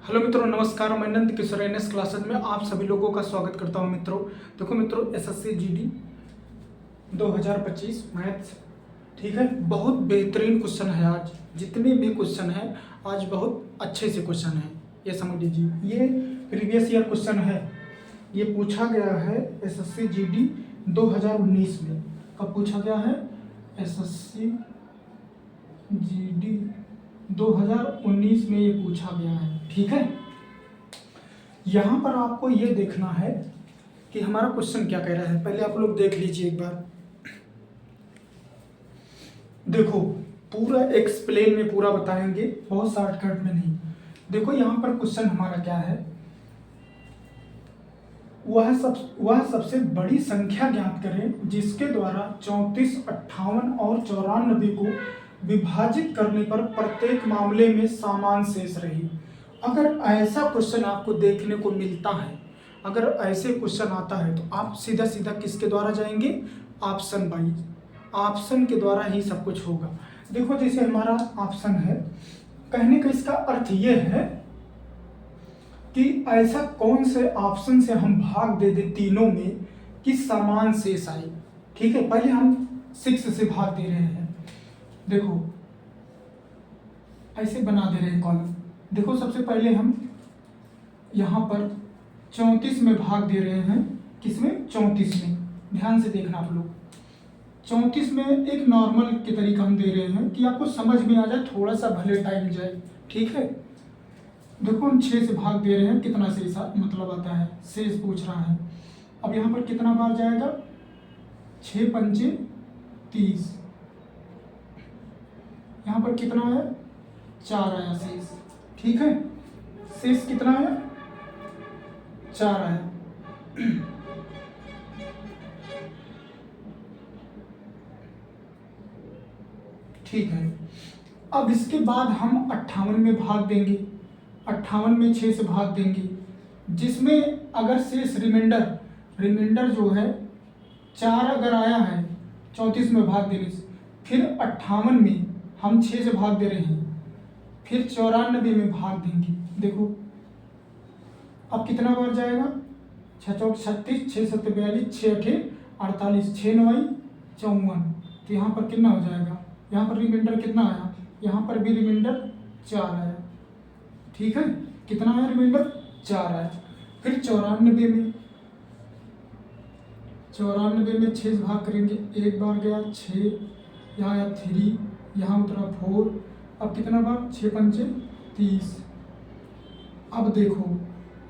Hello मित्रों, नमस्कार। मैं नंद किशोर एनएस क्लासेस में आप सभी लोगों का स्वागत करता हूं। मित्रों देखो मित्रों, एसएससी जीडी 2025 मैथ्स, ठीक है, बहुत बेहतरीन क्वेश्चन है। आज जितने भी क्वेश्चन हैं आज बहुत अच्छे से क्वेश्चन हैं। ये समझ लीजिए, ये प्रीवियस ईयर क्वेश्चन है। ये पूछा गया है एसएससी जीडी 2019 में। कब पूछा गया है? एसएससी जीडी 2019 में ये पूछा गया है, ठीक है। यहाँ पर आपको ये देखना है कि हमारा क्वेश्चन क्या कह रहा है। पहले आप लोग देख लीजिए एक बार, देखो पूरा एक्सप्लेन में पूरा बताएंगे, बहुत शॉर्टकट में नहीं। देखो यहाँ पर क्वेश्चन हमारा क्या है, वह सबसे बड़ी संख्या ज्ञात करें जिसके द्वारा 34, 58 और 94 को विभाजित करने पर प्रत्येक मामले में समान शेष रही। अगर ऐसा क्वेश्चन आपको देखने को मिलता है, अगर ऐसे क्वेश्चन आता है तो आप सीधा सीधा किसके द्वारा जाएंगे? ऑप्शन वाइज, ऑप्शन के द्वारा ही सब कुछ होगा। देखो जैसे हमारा ऑप्शन है, कहने का इसका अर्थ ये है कि ऐसा कौन से ऑप्शन से हम भाग दे दे तीनों में कि समान शेष आए। ठीक है, पहले हम 6 से भाग दे रहे हैं। देखो ऐसे बना दे रहे हैं कॉलम। देखो सबसे पहले हम यहाँ पर 34 में भाग दे रहे हैं। किसमें? 34 में। ध्यान से देखना आप लोग, 34 में एक नॉर्मल के तरीका हम दे रहे हैं कि आपको समझ में आ जाए, थोड़ा सा भले टाइम जाए, ठीक है। देखो हम 6 से भाग दे रहे हैं, कितना शेष मतलब आता है, शेष पूछ रहा है। अब यहाँ पर कितना बार जाएगा? 6 पंचे 30। यहाँ पर कितना है? 4 आया शेष, ठीक है। शेष कितना है? 4 आया। ठीक है, अब इसके बाद हम 58 में भाग देंगे। 58 में 6 से भाग देंगे, जिसमें अगर शेष रिमाइंडर जो है 4 अगर आया है 34 में भाग देने से, फिर 58 में हम 6 से भाग दे रहे हैं, फिर 94 में भाग देंगे। देखो अब कितना बार जाएगा? 6 चौक 36, 6 7 42, 6 8 48, 6 9 54। तो यहाँ पर कितना हो जाएगा? यहाँ पर रिमाइंडर कितना आया? यहाँ पर भी रिमाइंडर 4 आया, ठीक है। कितना आया रिमाइंडर? 4 आया। फिर 94 में 6 से भाग करेंगे। एक बार गया 6, यहाँ आया 3, यहाँ उतरा 4। अब कितना बार? 6 पंचे 30। अब देखो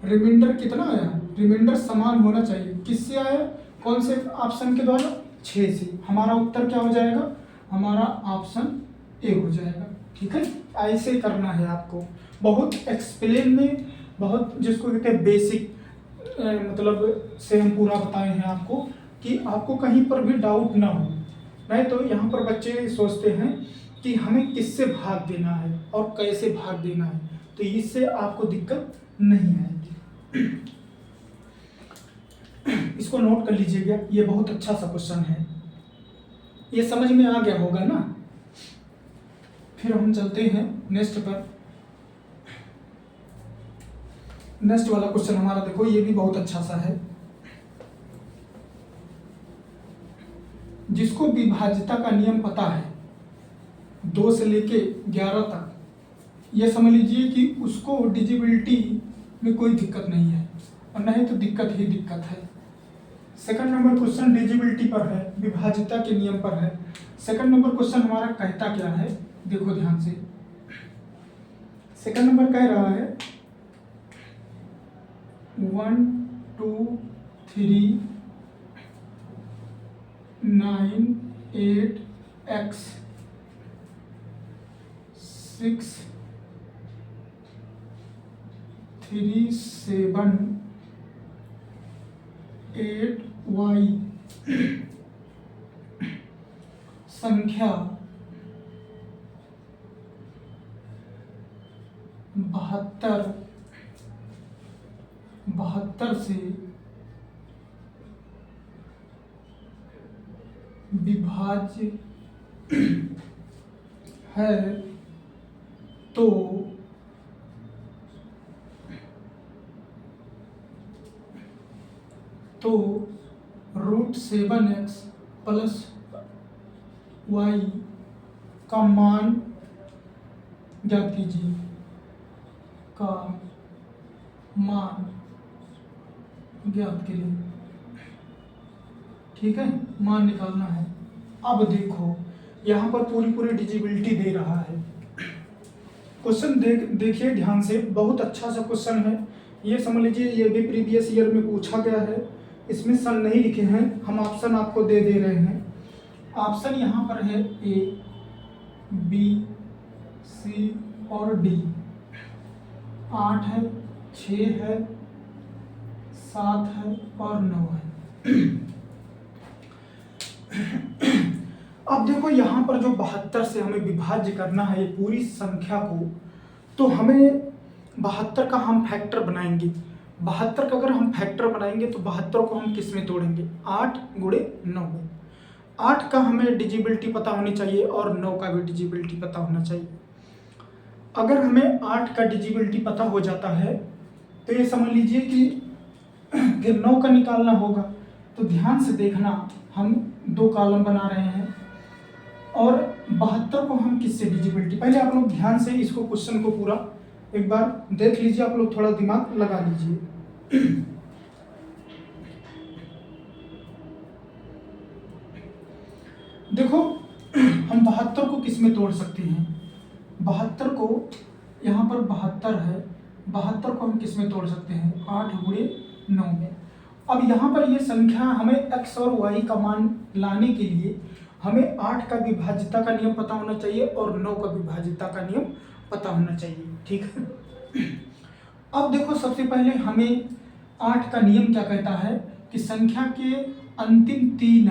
रिमाइंडर कितना आया? रिमाइंडर समान होना चाहिए। किससे आया? कौन से ऑप्शन के द्वारा? 6 से। हमारा उत्तर क्या हो जाएगा? हमारा ऑप्शन ए हो जाएगा, ठीक है। ऐसे करना है आपको, बहुत एक्सप्लेन में, बहुत जिसको कहते हैं बेसिक मतलब से हम पूरा बताए हैं आपको, कि आपको कहीं पर भी डाउट ना हो। नहीं तो यहाँ पर बच्चे सोचते हैं कि हमें किससे भाग देना है और कैसे भाग देना है, तो इससे आपको दिक्कत नहीं आएगी। इसको नोट कर लीजिएगा, ये बहुत अच्छा सा क्वेश्चन है। ये समझ में आ गया होगा ना। फिर हम चलते हैं नेक्स्ट पर। नेक्स्ट वाला क्वेश्चन हमारा देखो, ये भी बहुत अच्छा सा है। जिसको विभाज्यता का नियम पता है 2 से लेके 11 तक, ये समझ लीजिए कि उसको डिजिबिलिटी में कोई दिक्कत नहीं है, और नहीं तो दिक्कत ही दिक्कत है। सेकंड नंबर क्वेश्चन डिजिबिलिटी पर है, विभाज्यता के नियम पर है। सेकंड नंबर क्वेश्चन हमारा कहता क्या है? देखो ध्यान से, सेकंड नंबर कह रहा है 1 2 3 9 8 x 6 3 7 8 y संख्या 72 से विभाज्य है तो √7x प्लस y का मान ज्ञात कीजिए, का मान ज्ञात करिए। ठीक है, मान निकालना है। अब देखो यहाँ पर पूरी डिजिबिलिटी दे रहा है। क्वेश्चन देखिए ध्यान से, बहुत अच्छा सा क्वेश्चन है। ये समझ लीजिए ये भी प्रीवियस ईयर में पूछा गया है। इसमें सन नहीं लिखे हैं, हम ऑप्शन आपको दे रहे हैं। ऑप्शन यहाँ पर है A, B, C और D। 8 है, 6 है, 7 है और 9 है। अब देखो यहाँ पर जो 72 से हमें विभाज्य करना है ये पूरी संख्या को, तो हमें 72 का हम फैक्टर बनाएंगे। 72 का अगर हम फैक्टर बनाएंगे तो 72 को हम किस में तोड़ेंगे, 8 गुणे 9 में। 8 का हमें डिजिबिलिटी पता होनी चाहिए और 9 का भी डिजिबिलिटी पता होना चाहिए। अगर हमें 8 का डिजिबिलिटी पता हो जाता है तो ये समझ लीजिए कि 9 का निकालना होगा। तो ध्यान से देखना, हम 2 कॉलम बना रहे हैं और 72 को हम किससे डिजिबिलिटी, पहले आप लोग ध्यान से इसको क्वेश्चन को पूरा एक बार देख लीजिए, आप लोग थोड़ा दिमाग लगा लीजिए। देखो हम 72 को किस में तोड़ सकते हैं, 72 को, यहाँ पर 72 है, 72 को हम किस में तोड़ सकते हैं, 8 गुणे 9 में। अब यहाँ पर ये संख्या हमें x और y का मान लाने के लिए हमें 8 का विभाज्यता का नियम पता होना चाहिए और 9 का विभाज्यता का नियम पता होना चाहिए। ठीक है, अब देखो सबसे पहले हमें 8 का नियम क्या कहता है कि संख्या के अंतिम 3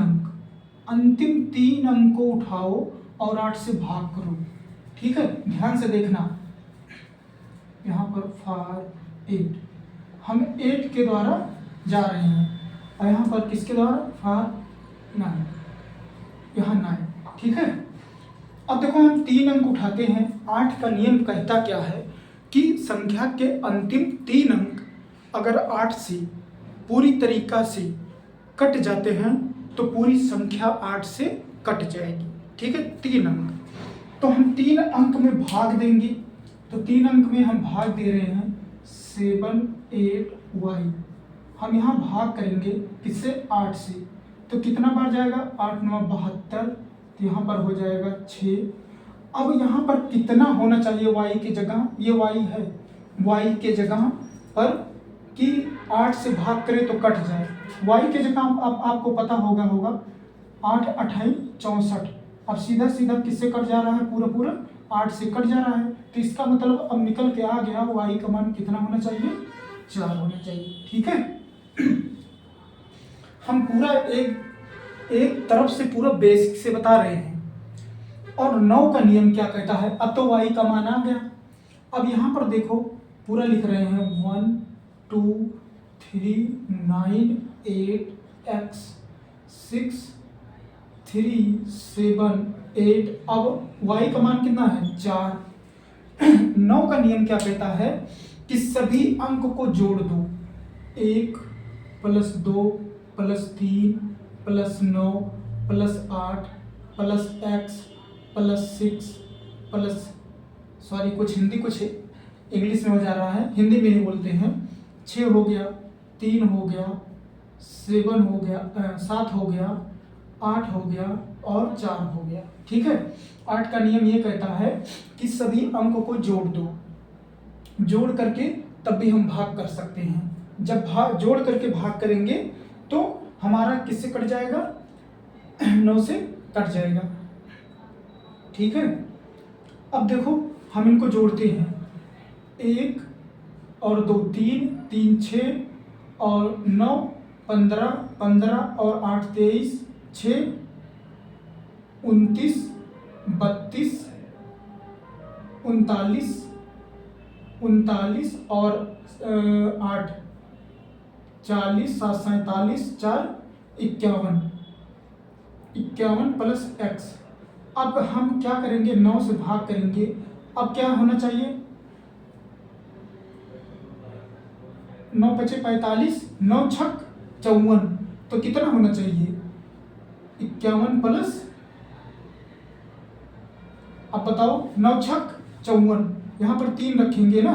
अंक को उठाओ और 8 से भाग करो। ठीक है, ध्यान से देखना, यहाँ पर फॉर 8 हम 8 के द्वारा जा रहे हैं और यहाँ पर किसके द्वारा, फॉर 9, यहाँ 9। ठीक है, अब देखो हम 3 अंक उठाते हैं। 8 का नियम कहता क्या है कि संख्या के अंतिम 3 अंक अगर 8 से पूरी तरीका से कट जाते हैं तो पूरी संख्या 8 से कट जाएगी। ठीक है, 3 अंक, तो हम 3 अंक में भाग देंगे। तो 3 अंक में हम भाग दे रहे हैं 7, 8y। हम यहाँ भाग करेंगे किससे, 8 से, तो कितना बार जाएगा, 8 9 72, तो यहाँ पर हो जाएगा 6। अब यहाँ पर कितना होना चाहिए y की जगह, ये y है, y के जगह पर कि 8 से भाग करें तो कट जाए, y के जगह अब आपको पता होगा 8 28 64। अब सीधा किससे कट जा रहा है, पूरा 8 से कट जा रहा है। तो इसका मतलब अब निकल के आ गया y का मान कितना होना चाहिए, 4 होना चाहिए। ठीक है, हम पूरा एक तरफ से पूरा बेसिक से बता रहे हैं। और 9 का नियम क्या कहता है, अब तो y का मान आ गया। अब यहाँ पर देखो पूरा लिख रहे हैं 1 2 3 9 8 x 6 3 7 8। अब y का मान कितना है, 4। 9 का नियम क्या कहता है कि सभी अंक को जोड़ दो, 1 + 2 + 3 + 9 + 8 + x + 6 + सॉरी कुछ हिंदी कुछ इंग्लिश में हो जा रहा है, हिंदी में नहीं बोलते हैं। 6 हो गया, 3 हो गया, 7 हो गया, 7 हो गया, 8 हो गया और 4 हो गया। ठीक है, 8 का नियम ये कहता है कि सभी अंकों को जोड़ दो, जोड़ करके तब भी हम भाग कर सकते हैं। जब जोड़ करके भाग करेंगे तो हमारा किससे कट जाएगा, 9 से कट जाएगा। ठीक है, अब देखो हम इनको जोड़ते हैं, 1 और 2 3 3 6 और 9 15 15 और 8 23 6 29 32 39 और 8 40 7 47 4 51 प्लस x। अब हम क्या करेंगे, 9 से भाग करेंगे। अब क्या होना चाहिए, 9 × 5 = 45, 9 × 6 = 54, तो कितना होना चाहिए 51 प्लस, अब बताओ 9 छक 54, यहाँ पर 3 रखेंगे ना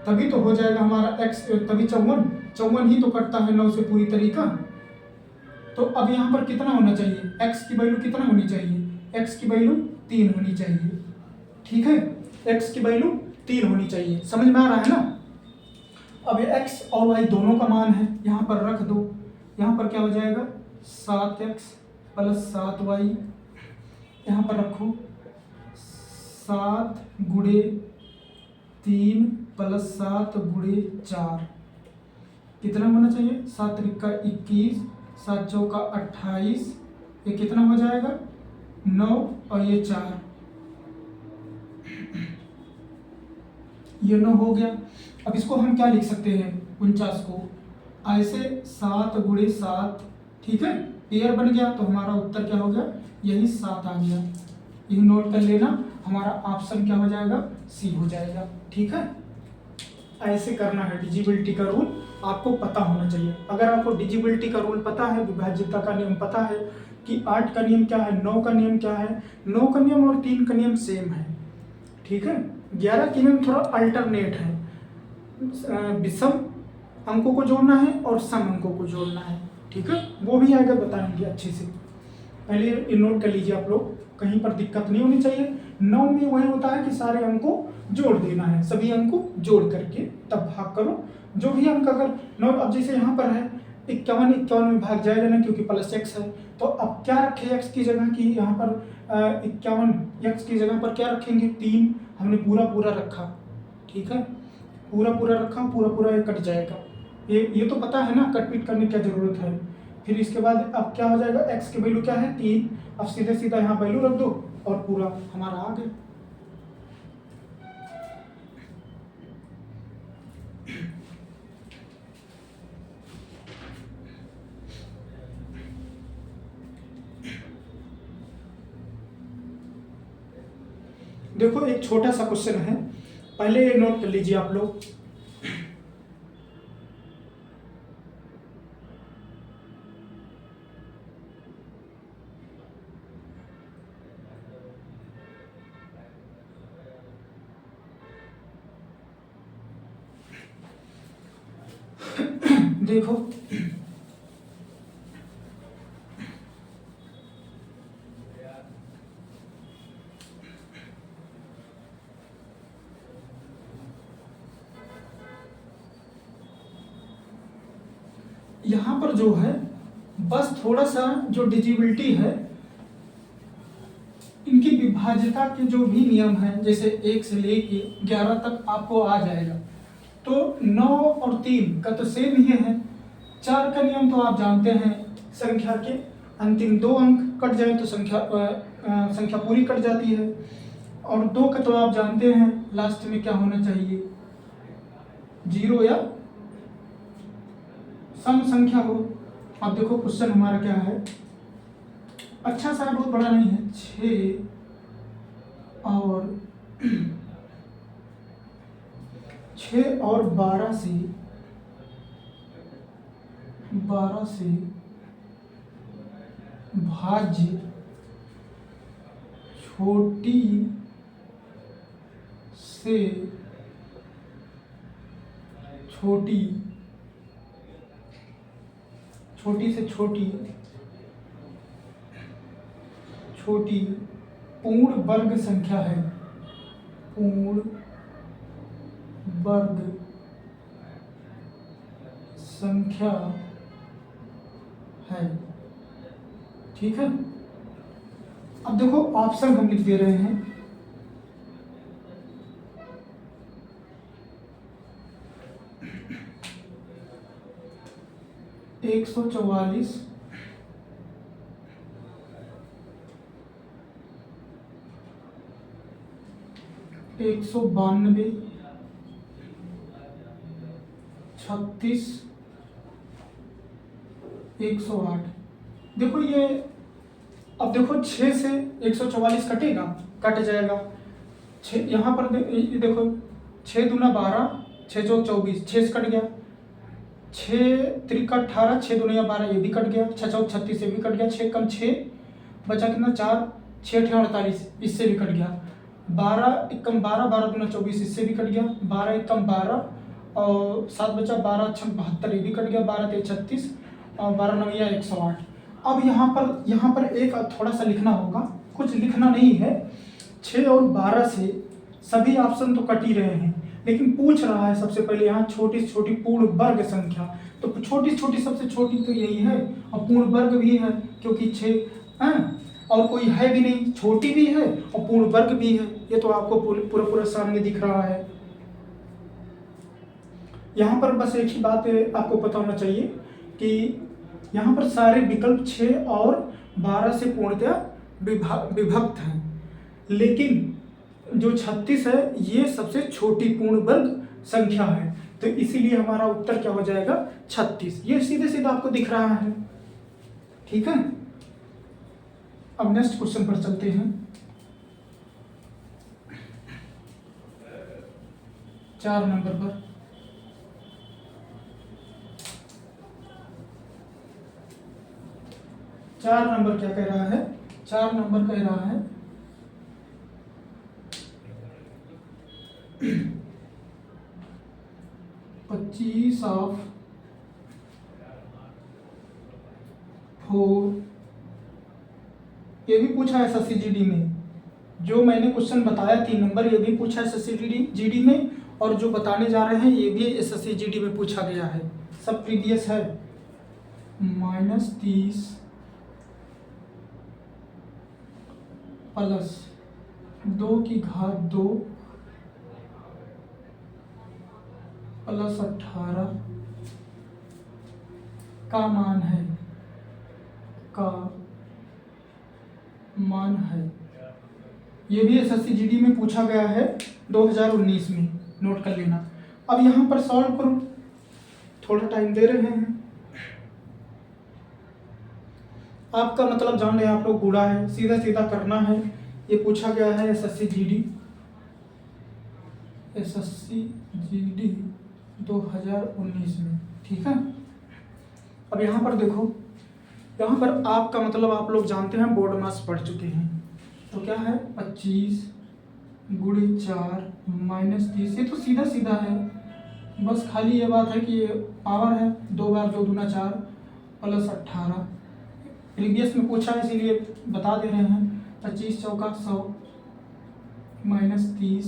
तभी तो हो जाएगा हमारा x, तभी 54 ही तो कटता है 9 से पूरी तरीका। तो अब यहाँ पर कितना होना चाहिए, x की वैल्यू कितना होनी चाहिए, x की वैल्यू 3 होनी चाहिए। ठीक है, x की वैल्यू 3 होनी चाहिए, समझ में आ रहा है ना। अब ये x और y दोनों का मान है, यहाँ पर रख दो, यहाँ पर क्या हो जाएगा 7x प्लस 7y, यहाँ पर रखो 7 गुणे 3 प्लस 7 गुणे 4, कितना होना चाहिए 7 त्रिका 21, 7 चौका 28, ये कितना हो जाएगा 9 और ये 4, ये 9 हो गया। अब इसको हम क्या लिख सकते हैं 49 को ऐसे 7 गुणे 7, ठीक है, पेयर बन गया तो हमारा उत्तर क्या हो गया, यही 7 आ गया। यही नोट कर लेना, हमारा ऑप्शन क्या हो जाएगा सी हो जाएगा। ठीक है, ऐसे करना है। डिजिबिलिटी का रूल आपको पता होना चाहिए। अगर आपको डिजिबिलिटी का रूल पता है, विभाज्यता का नियम पता है कि 8 का नियम क्या है, 9 का नियम क्या है, 9 का नियम और 3 का नियम सेम है। ठीक है, 11 के नियम थोड़ा अल्टरनेट है, विषम अंकों को जोड़ना है और सम अंकों को जोड़ना है। ठीक है, वो भी आगे बताएंगे अच्छे से, पहले ये नोट कर लीजिए आप लोग, कहीं पर दिक्कत नहीं होनी चाहिए। 9 में वही होता है कि सारे अंक को जोड़ देना है, सभी अंक को जोड़ करके तब भाग करो। जो भी अंक अगर 9, अब जैसे यहाँ पर है 51 में भाग जाएगा ना, क्योंकि प्लस x है, तो अब क्या रखे x की जगह की, यहाँ पर 51 x की जगह पर क्या रखेंगे 3, हमने पूरा रखा। ठीक है, पूरा रखा, पूरा ये कट जाएगा, ये तो पता है ना, कट पीट करने की क्या जरूरत है। फिर इसके बाद अब क्या हो जाएगा, x की वैल्यू क्या है 3, अब सीधा यहाँ वैल्यू रख दो और पूरा हमारा आ गया। देखो एक छोटा सा क्वेश्चन है, पहले ये नोट कर लीजिए आप लोग। देखो यहाँ पर जो है बस थोड़ा सा जो डिजिबिलिटी है, इनकी विभाज्यता के जो भी नियम है, जैसे 1 से लेके 11 तक आपको आ जाएगा। तो 9 और 3 का तो सेम ही है। 4 का नियम तो आप जानते हैं, संख्या के अंतिम 2 अंक कट जाए तो संख्या पूरी कट जाती है। और 2 का तो आप जानते हैं लास्ट में क्या होना चाहिए, 0 या सम संख्या हो। अब देखो क्वेश्चन हमारा क्या है, अच्छा सा बहुत बड़ा नहीं है, 6 और 12 से भाज्य छोटी से छोटी पूर्ण वर्ग संख्या है, पूर्ण वर्ग संख्या है। ठीक है, अब देखो ऑप्शन हम लिख दे रहे हैं, एक 144, 192, 36, 108। देखो ये, अब देखो 6 से 144 कटेगा, कट जाएगा। 6 यहाँ पर देखो 6 दूना 12, 6 चौक 24, 6 से कट गया, छः त्रिका 18, 6 दूनी 12, ये भी कट गया, 6 चौक 36, ये भी कट गया, 6 कम 6 बचा कितना 4, 6 अठे 48, इससे भी कट गया, 12 एकम 12, 12 दूना 24, इससे भी कट गया, 12 एकम 12 और 7 बचा, 12 छक 72, ये भी कट गया, 12 तेईस 36 और 12 नविया 108। अब यहाँ पर एक थोड़ा सा लिखना होगा, कुछ लिखना नहीं है। 6 और 12 से सभी ऑप्शन तो कट ही रहे हैं, लेकिन पूछ रहा है सबसे पहले यहाँ छोटी से छोटी पूर्ण वर्ग संख्या, तो छोटी से छोटी सबसे छोटी तो यही है, और पूर्ण वर्ग भी है क्योंकि 6 है, और कोई है भी नहीं, छोटी भी है और पूर्ण वर्ग भी है। ये तो आपको पूरा सामने दिख रहा है। यहाँ पर बस एक ही बात आपको पता होना चाहिए कि यहाँ पर सारे विकल्प 6 और 12 से पूर्णतया विभक्त हैं, लेकिन जो 36 है ये सबसे छोटी पूर्ण वर्ग संख्या है, तो इसीलिए हमारा उत्तर क्या हो जाएगा 36। ये सीधे सीधा आपको दिख रहा है, ठीक है। अब नेक्स्ट क्वेश्चन पर चलते हैं। 4 नंबर पर 4 नंबर क्या कह रहा है, 4 नंबर कह रहा है 25 of 4, ये भी पूछा है SSCGD में, जो मैंने क्वेश्चन बताया 3 नंबर ये भी पूछा है SSCGD में, और जो बताने जा रहे हैं ये भी SSCGD में पूछा गया है, सब प्रीवियस है। -30 प्लस 2 की घात 2 प्लस 18 का मान है, ये भी SSCGD में पूछा गया है 2019 में, नोट कर लेना। अब यहाँ पर सॉल्व करो, थोड़ा टाइम दे रहे हैं, आपका मतलब जान रहे हैं आप लोग, गुणा है, सीधा सीधा करना है, ये पूछा गया है SSCGD 2019 में, ठीक है। अब यहाँ पर देखो, यहाँ पर आपका मतलब आप लोग जानते हैं, बोर्ड मास पढ़ चुके हैं, तो क्या है 25 गुणे 4 -30, ये तो सीधा सीधा है, बस खाली ये बात है कि ये पावर है, 2 बार 2 दूना 4 प्लस 18, प्रीवियस में पूछा है इसीलिए बता दे रहे हैं। 25 चौका 100 -30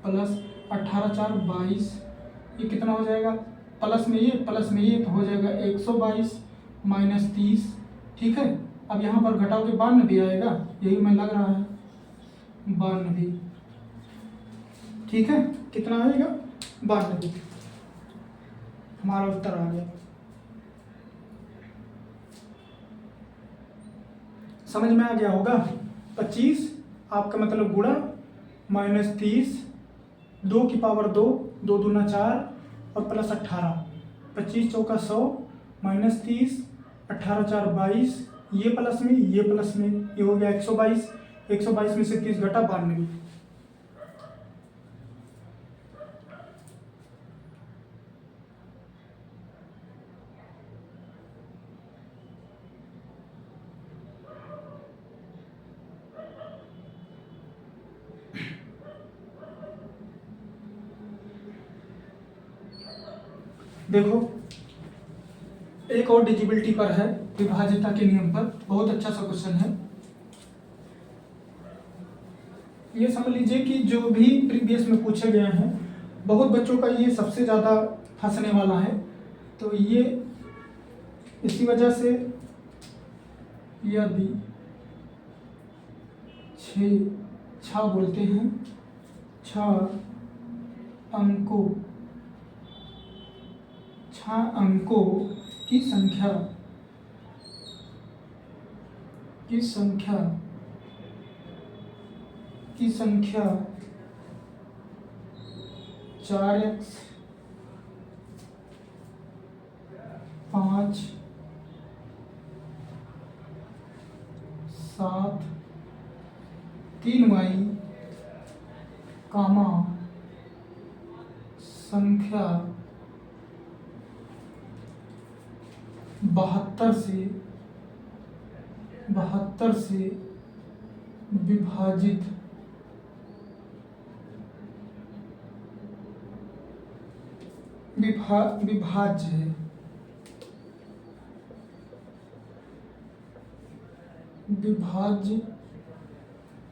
प्लस 18 4 22, ये कितना हो जाएगा, प्लस में ये तो हो जाएगा 122 -30, ठीक है। अब यहाँ पर घटाओ के 92 आएगा, यही मैं लग रहा है 92, ठीक है। कितना आएगा 92, हमारा उत्तर आ गया। समझ में आ गया होगा। 25 आपका मतलब गुणा -30 2 की पावर 2 2 दूना 4 और प्लस 18, 25 चौका 100 -30 18 4 22, ये प्लस में ये हो गया 122, 122 में से 30 घटा 92। देखो एक और डिजिबिलिटी पर है, विभाज्यता के नियम पर, बहुत अच्छा सा क्वेश्चन है। ये समझ लीजिए कि जो भी प्रीवियस में पूछे गए हैं, बहुत बच्चों का ये सबसे ज़्यादा फंसने वाला है, तो ये इसी वजह से यदि 6 बोलते हैं 6 अंकों की संख्या 4x 5 7 3y कामा संख्या बहत्तर से विभाजित विभाज्य है। विभाज्य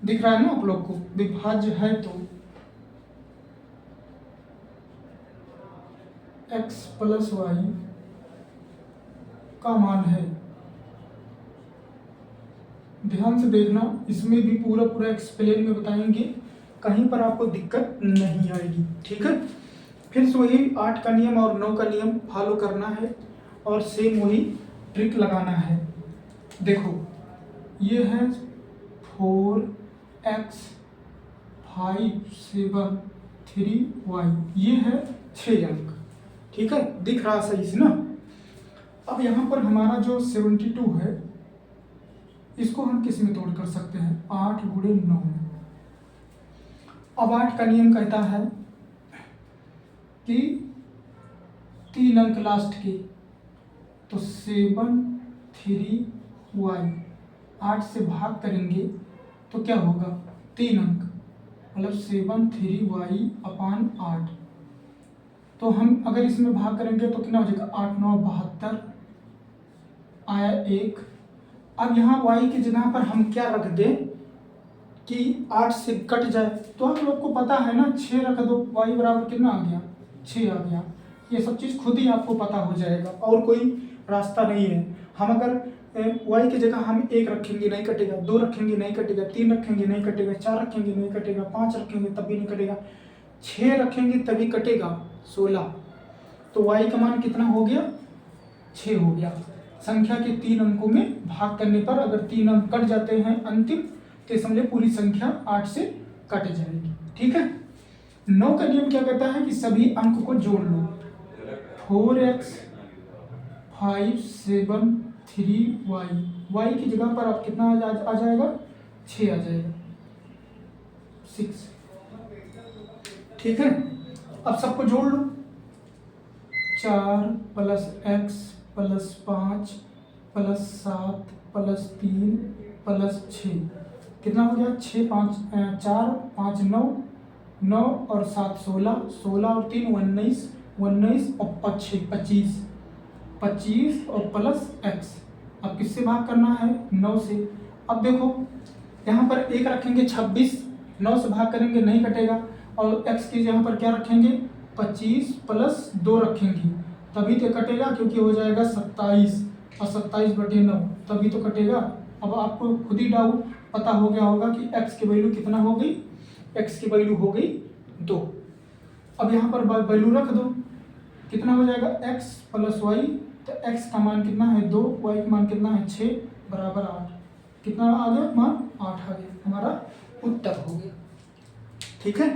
दिख रहा है ना आप लोग को, विभाज्य है तो x प्लस वाई का मान है। ध्यान से देखना, इसमें भी पूरा पूरा एक्सप्लेन में बताएंगे, कहीं पर आपको दिक्कत नहीं आएगी। ठीक है, फिर से वही 8 का नियम और 9 का नियम फॉलो करना है और सेम वही ट्रिक लगाना है। देखो ये है 4x 5 7 3y, ये है 6 अंक। ठीक है, दिख रहा सही से ना। अब यहाँ पर हमारा जो 72 है, इसको हम किस में तोड़ कर सकते हैं, 8 गुणे 9 में। अब 8 का नियम कहता है कि 3 अंक लास्ट के, तो 7 3y 8 से भाग करेंगे तो क्या होगा, 3 अंक, मतलब 7 3y अपान 8। तो हम अगर इसमें भाग करेंगे तो कितना हो जाएगा, 8 9 72 आया 1। अब यहाँ y की जगह पर हम क्या रख दें कि 8 से कट जाए, तो हम लोग को पता है ना, 6 रख दो, y बराबर कितना आ गया, 6 आ गया। ये सब चीज़ खुद ही आपको पता हो जाएगा और कोई रास्ता नहीं है। हम अगर y की जगह हम 1 रखेंगे नहीं कटेगा, 2 रखेंगे नहीं कटेगा, 3 रखेंगे नहीं कटेगा, 4 रखेंगे नहीं कटेगा, 5 रखेंगे तब भी नहीं कटेगा, 6 रखेंगे तभी कटेगा 16। तो y का मान कितना हो गया, 6 हो गया। संख्या के 3 अंकों में भाग करने पर अगर 3 अंक कट जाते हैं अंतिम, तो समझे पूरी संख्या 8 से कट जाएगी। ठीक है, 9 का नियम क्या कहता है कि सभी अंक को जोड़ लो। 4x 5 7 3y, y की जगह पर आप कितना आ जाएगा, 6 आ जाएगा, 6। ठीक है, अब सबको जोड़ लो। 4 plus x plus 5 plus 7 plus 3 plus 6 कितना हो गया, 6 5 4 5 9 9 और 7 16 16 और 3 19 19 और 6 25 25 और प्लस x। अब किससे भाग करना है, 9 से। अब देखो यहाँ पर 1 रखेंगे 26, 9 से भाग करेंगे नहीं कटेगा, और x की यहाँ पर क्या रखेंगे, 25 प्लस 2 रखेंगे तभी तो कटेगा, क्योंकि हो जाएगा 27 और 27/9 तभी तो कटेगा। अब आपको खुद ही डाउट पता हो गया होगा कि x की वैल्यू कितना हो गई, x की वैल्यू हो गई 2। अब यहाँ पर वैल्यू रख दो, कितना हो जाएगा, x प्लस वाई, तो x का मान कितना है 2, y का मान कितना है 6 बराबर 8। कितना आ गया मान, 8 आ गया, हमारा उत्तर हो गया। ठीक है,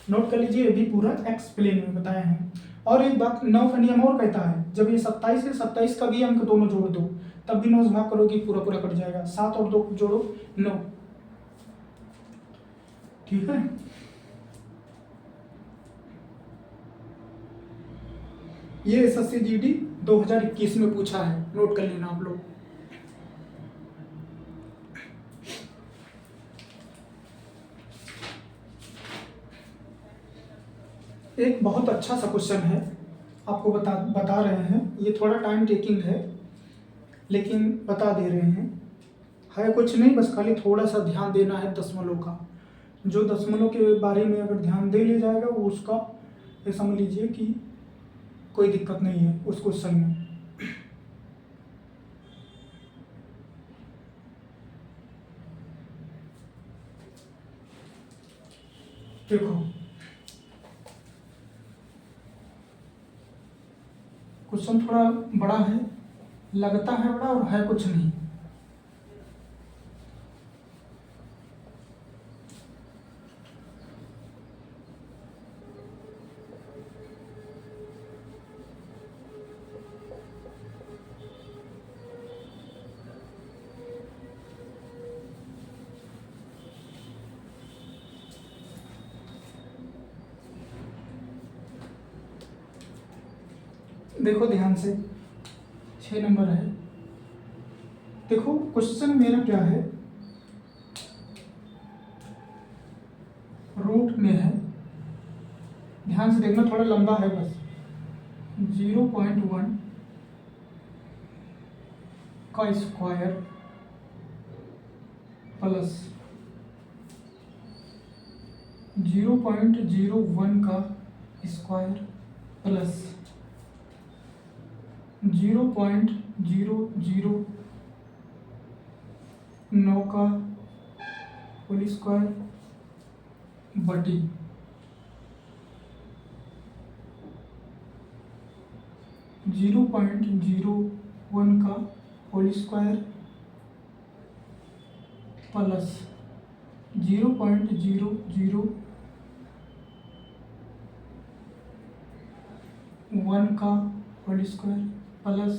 नोट कर लीजिए, ये भी पूरा एक्सप्लेन में बताया है। और एक बात 9 का नियम और कहता है, जब ये 27 है, 27 का भी अंक दोनों जोड़ दो, तब भी 9 से भाग करोगे पूरा पूरा कट जाएगा। 7 और 2 जोड़ो 9। ठीक है, ये SSC GD 2021 में पूछा है, नोट कर लेना आप लोग। एक बहुत अच्छा सा क्वेश्चन है, आपको बता रहे हैं, ये थोड़ा टाइम टेकिंग है लेकिन बता दे रहे हैं। है कुछ नहीं, बस खाली थोड़ा सा ध्यान देना है दशमलव का। जो दशमलव के बारे में अगर ध्यान दे लिया जाएगा, वो उसका ये समझ लीजिए कि कोई दिक्कत नहीं है उस क्वेश्चन में। देखो क्वेश्चन थोड़ा बड़ा है, लगता है बड़ा और है कुछ नहीं। देखो ध्यान से, 6 नंबर है। देखो क्वेश्चन मेरा क्या है, रूट में है, ध्यान से देखना, थोड़ा लंबा है बस। 0.1 का स्क्वायर प्लस 0.01 का स्क्वायर प्लस 0.009 का होल स्क्वायर बटी 0.01 का होल स्क्वायर प्लस 0.001 का होल स्क्वायर प्लस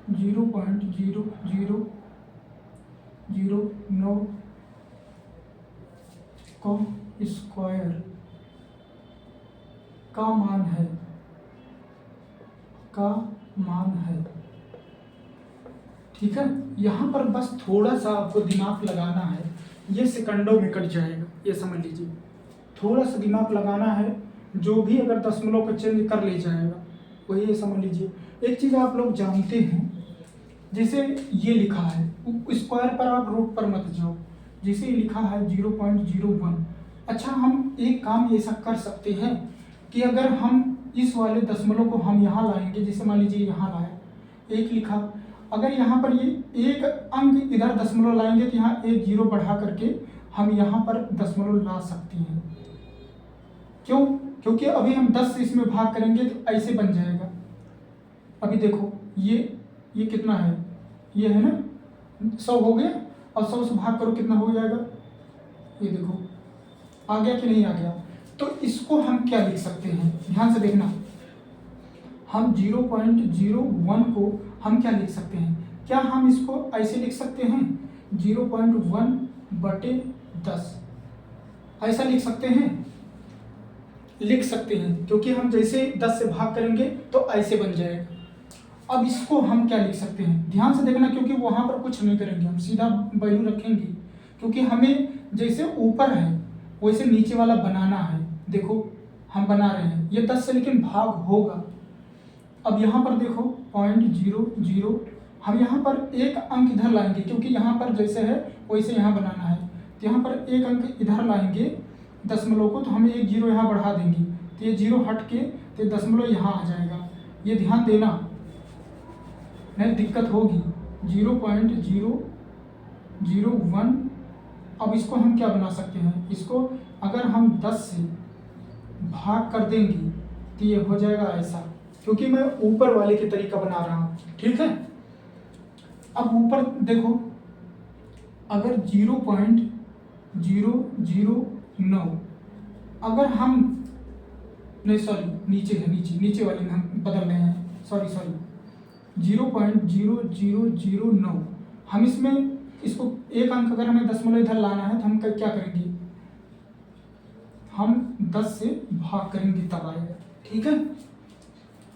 0.0009 का स्क्वायर का मान है। ठीक है, यहाँ पर बस थोड़ा सा आपको दिमाग लगाना है, ये सेकंडों में कट जाएगा, ये समझ लीजिए। थोड़ा सा दिमाग लगाना है, जो भी अगर दशमलव को चेंज कर ले जाएगा वही ये समझ लीजिए। एक चीज़ आप लोग जानते हैं, जैसे ये लिखा है स्क्वायर पर आप रूट पर मत जाओ, जैसे लिखा है 0.01। अच्छा, हम एक काम ऐसा कर सकते हैं कि अगर हम इस वाले दशमलव को हम यहाँ लाएंगे, जैसे मान लीजिए यहाँ लाया, एक लिखा, अगर यहाँ पर ये एक अंक इधर दशमलव लाएंगे तो यहाँ एक जीरो बढ़ा करके हम यहाँ पर दशमलव ला सकते हैं। क्यों? क्योंकि अभी हम 10 से इसमें भाग करेंगे तो ऐसे बन जाएगा। अभी देखो ये कितना है, ये है ना 100 हो गया, और 100 से भाग करो कितना हो जाएगा, ये देखो आ गया कि नहीं आ गया। तो इसको हम क्या लिख सकते हैं, ध्यान से देखना, हम 0.01 को हम क्या लिख सकते हैं, क्या हम इसको ऐसे लिख सकते हैं 0.1/10, ऐसा लिख सकते हैं, लिख सकते हैं, क्योंकि हम जैसे 10 से भाग करेंगे तो ऐसे बन जाएगा। अब इसको हम क्या लिख सकते हैं, ध्यान से देखना, क्योंकि वहाँ पर कुछ नहीं करेंगे, हम सीधा वैल्यू रखेंगे, क्योंकि हमें जैसे ऊपर है वैसे नीचे वाला बनाना है। देखो हम बना रहे हैं, ये 10 से लेकिन भाग होगा। अब यहाँ पर देखो 0.00, हम यहाँ पर एक अंक इधर लाएंगे, क्योंकि यहाँ पर जैसे है वैसे यहाँ बनाना है, तो यहाँ पर एक अंक इधर लाएंगे दशमलव को, तो हम एक जीरो यहाँ बढ़ा देंगे, तो ये जीरो हट के तो दशमलव यहाँ आ जाएगा। ये ध्यान देना, नहीं दिक्कत होगी। 0.001, अब इसको हम क्या बना सकते हैं, इसको अगर हम 10 से भाग कर देंगे तो ये हो जाएगा ऐसा, क्योंकि मैं ऊपर वाले के तरीका बना रहा हूँ। ठीक है, अब ऊपर देखो, अगर 0.009 अगर हम नहीं, सॉरी नीचे है, नीचे वाले में हम बदल रहे हैं, सॉरी 0.0009, हम इसमें इसको एक अंक अगर हमें दशमलव इधर लाना है तो हम क्या करेंगे, हम 10 से भाग करेंगे तब आएगा। ठीक है,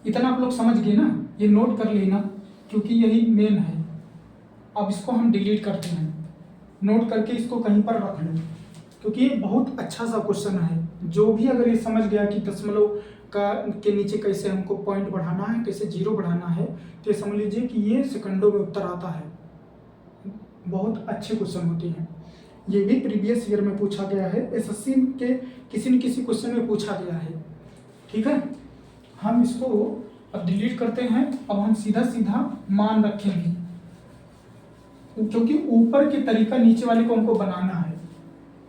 इतना आप लोग समझ गए ना, ये नोट कर लेना, क्योंकि यही मेन है। अब इसको हम डिलीट करते हैं, नोट करके इसको कहीं पर रख लो, क्योंकि ये बहुत अच्छा सा क्वेश्चन है। जो भी अगर ये समझ गया कि दशमलव का के नीचे कैसे हमको पॉइंट बढ़ाना है, कैसे जीरो बढ़ाना है, तो ये समझ लीजिए कि ये सेकंडों में उत्तर आता है। बहुत अच्छे क्वेश्चन होते हैं, ये भी प्रीवियस ईयर में पूछा गया है, एसएससी के किसी न किसी क्वेश्चन में पूछा गया है। ठीक है, हम इसको अब डिलीट करते हैं। अब हम सीधा मान रखेंगे, क्योंकि ऊपर के तरीका नीचे वाले को हमको बनाना है।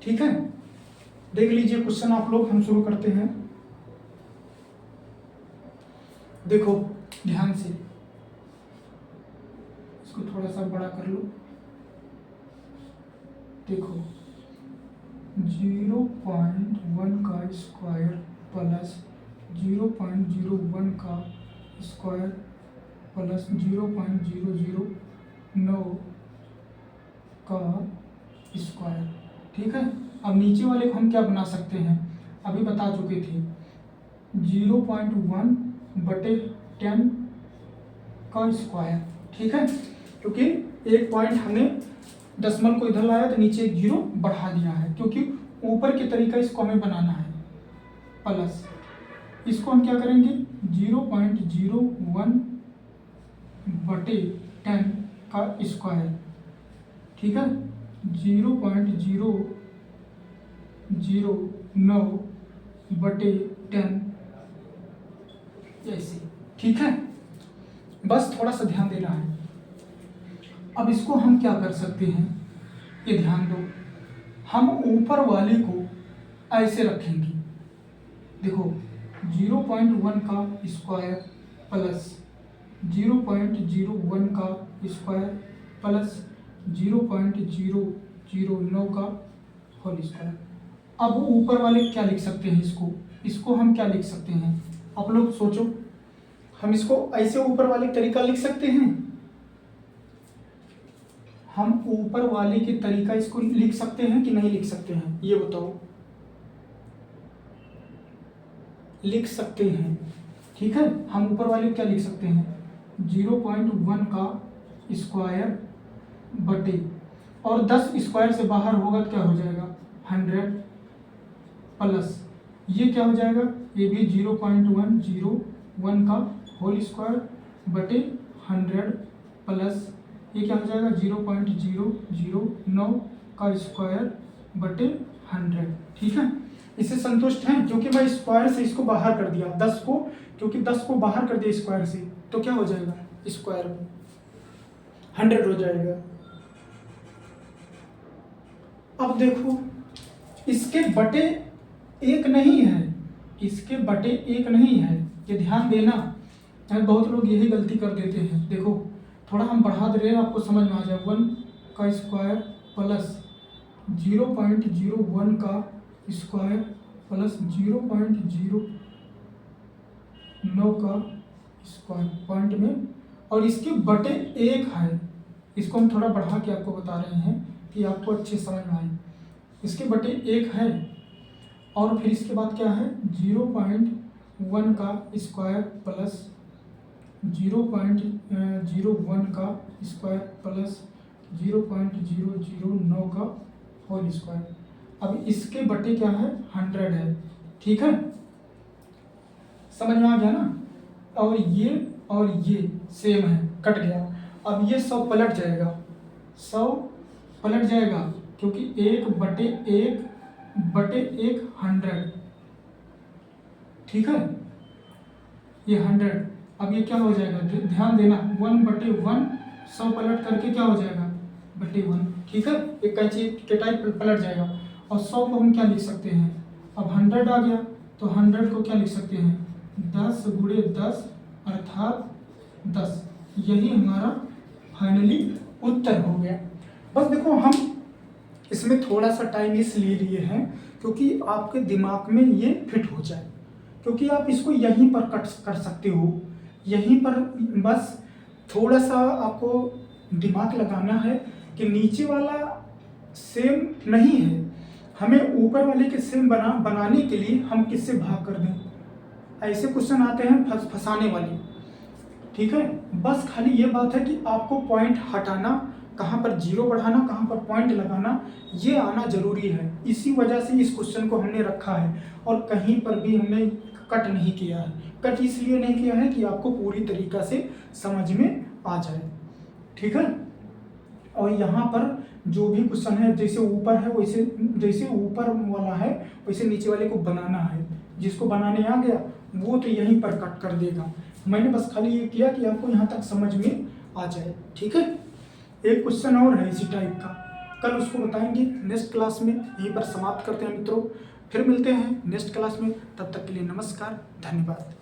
ठीक है, देख लीजिए क्वेश्चन आप लोग, हम शुरू करते हैं। देखो ध्यान से, इसको थोड़ा सा बड़ा कर लो। देखो 0.1 का स्क्वायर प्लस 0.01 का स्क्वायर प्लस 0.009 का स्क्वायर। ठीक है, अब नीचे वाले को हम क्या बना सकते हैं, अभी बता चुके थे 0.1/10 का स्क्वायर। ठीक है, क्योंकि एक पॉइंट हमने दशमलव को इधर लाया तो नीचे एक जीरो बढ़ा दिया है, क्योंकि ऊपर के तरीका इसको हमें बनाना है। प्लस इसको हम क्या करेंगे 0.01/10 का स्क्वायर। ठीक है, 0.009/10 ऐसे। ठीक है, बस थोड़ा सा ध्यान देना है। अब इसको हम क्या कर सकते हैं, ये ध्यान दो, हम ऊपर वाले को ऐसे रखेंगे। देखो 0.1 का स्क्वायर प्लस 0.01 का स्क्वायर प्लस 0.009 का होल स्क्वायर। अब ऊपर वाले क्या लिख सकते हैं, इसको हम क्या लिख सकते हैं, आप लोग सोचो। हम इसको ऐसे ऊपर वाले तरीका लिख सकते हैं, हम ऊपर वाले के तरीका इसको लिख सकते हैं कि नहीं लिख सकते हैं, ये बताओ। लिख सकते हैं। ठीक है, हम ऊपर वाले क्या लिख सकते हैं 0.1 का स्क्वायर बटे, और 10 स्क्वायर से बाहर होगा तो क्या हो जाएगा 100 प्लस ये क्या हो जाएगा, ये भी 0.101 का होल स्क्वायर बटे 100 प्लस ये क्या हो जाएगा 0.009 का स्क्वायर बटे 100। ठीक है, इससे संतुष्ट हैं, क्योंकि मैं स्क्वायर से इसको बाहर कर दिया 10 को, क्योंकि 10 को बाहर कर दिया स्क्वायर से, तो क्या हो जाएगा स्क्वायर में 100 हो जाएगा। अब देखो इसके बटे एक नहीं है, इसके बटे एक नहीं है, ये ध्यान देना। बहुत लोग यही गलती कर देते हैं। देखो थोड़ा हम बढ़ा दे रहे हैं, आपको समझ में आ जाए। 1 का स्क्वायर प्लस 0.01 का स्क्वायर प्लस 0.09 का स्क्वायर पॉइंट में, और इसके बटे एक है। इसको हम थोड़ा बढ़ा के आपको बता रहे हैं कि आपको अच्छे समझ में आए। इसके बटे एक है, और फिर इसके बाद क्या है 0.1 का स्क्वायर प्लस 0.01 का स्क्वायर प्लस 0.009 का होल स्क्वायर। अब इसके बटे क्या है 100 है। ठीक है, समझ में आ गया ना। और ये सेम है, कट गया। अब ये 100 पलट जाएगा, 100 पलट जाएगा, क्योंकि 1/1 100। ठीक है, ये 100। अब ये क्या हो जाएगा, ध्यान देना, 1/1 100 पलट करके क्या हो जाएगा बटे 1। ठीक है, एक कैंची के टाइप पलट जाएगा। और 100 को हम क्या लिख सकते हैं, अब 100 आ गया तो 100 को क्या लिख सकते हैं 10 × 10 अर्थात 10। यही हमारा फाइनली उत्तर हो गया। बस देखो हम इसमें थोड़ा सा टाइम इसलिए लिए हैं क्योंकि आपके दिमाग में ये फिट हो जाए, क्योंकि आप इसको यहीं पर कट कर सकते हो, यहीं पर। बस थोड़ा सा आपको दिमाग लगाना है कि नीचे वाला सेम नहीं है, हमें ऊपर वाले के सेम बनाने के लिए हम किससे भाग कर दें। ऐसे क्वेश्चन आते हैं फंसाने वाले। ठीक है, बस खाली ये बात है कि आपको पॉइंट हटाना, कहाँ पर जीरो बढ़ाना, कहाँ पर पॉइंट लगाना, ये आना जरूरी है। इसी वजह से इस क्वेश्चन को हमने रखा है, और कहीं पर भी हमने कट नहीं किया है। कट इसलिए नहीं किया है कि आपको पूरी तरीक़ा से समझ में आ जाए। ठीक है, और यहाँ पर जो भी क्वेश्चन है, जैसे ऊपर है वैसे, जैसे ऊपर वाला है वैसे नीचे वाले को बनाना है। जिसको बनाने आ गया वो तो यहीं पर कट कर देगा। मैंने बस खाली ये किया कि आपको यहाँ तक समझ में आ जाए। ठीक है, एक क्वेश्चन और है इसी टाइप का, कल उसको बताएंगे नेक्स्ट क्लास में। यहीं पर समाप्त करते हैं मित्रों, फिर मिलते हैं नेक्स्ट क्लास में। तब तक के लिए नमस्कार, धन्यवाद।